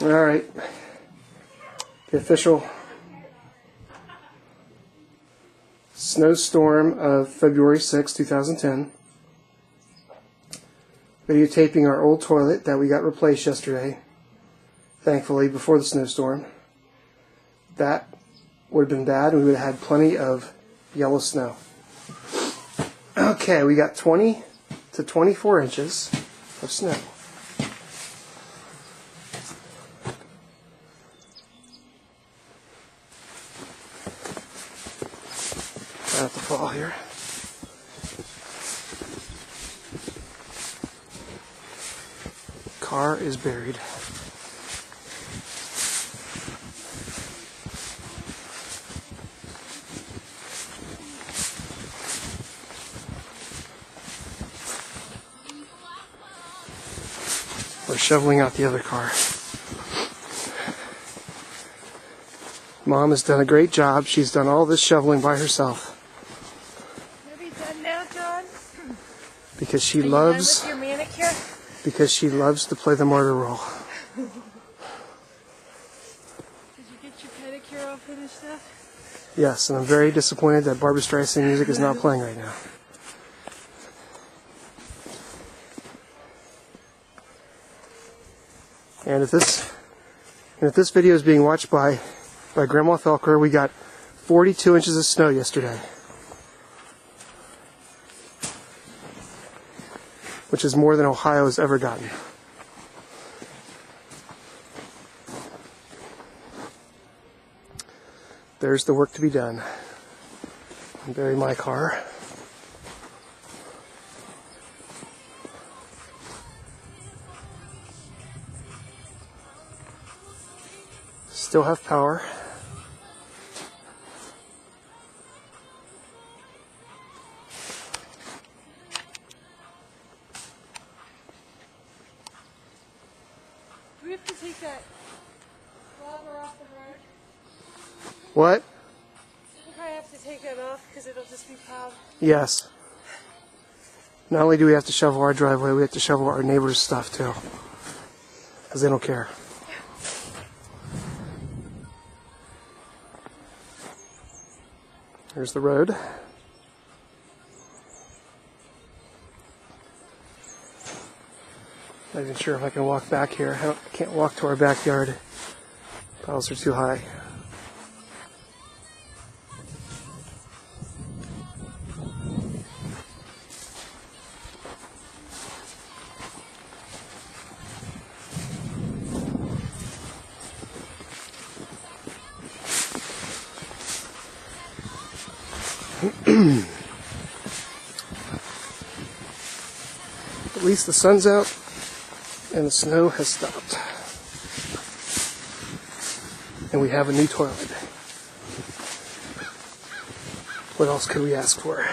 Alright, the official snowstorm of February 6, 2010. Videotaping our old toilet that we got replaced yesterday, thankfully, before the snowstorm. That would have been bad, and we would have had plenty of yellow snow. Okay, we got 20 to 24 inches of snow. Try not to fall here. Car is buried. We're shoveling out the other car. Mom has done a great job. She's done all this shoveling by herself. Are you done now, John? Because she Are loves. you done with your manicure? Because she loves to play the martyr role. Did you get your pedicure all finished up? Yes, and I'm very disappointed that Barbra Streisand music is not playing right now. And if this video is being watched by Grandma Felker, we got 42 inches of snow yesterday, which is more than Ohio has ever gotten. There's the work to be done. And bury my car. Still have power. Do we have to take that lava off the road? What? I think I have to take that off because it'll just be piled. Yes. Not only do we have to shovel our driveway, we have to shovel our neighbors' stuff too. Because they don't care. Here's the road. Not even sure if I can walk back here. I can't walk to our backyard. Piles are too high. At least the sun's out and the snow has stopped. And we have a new toilet. What else could we ask for?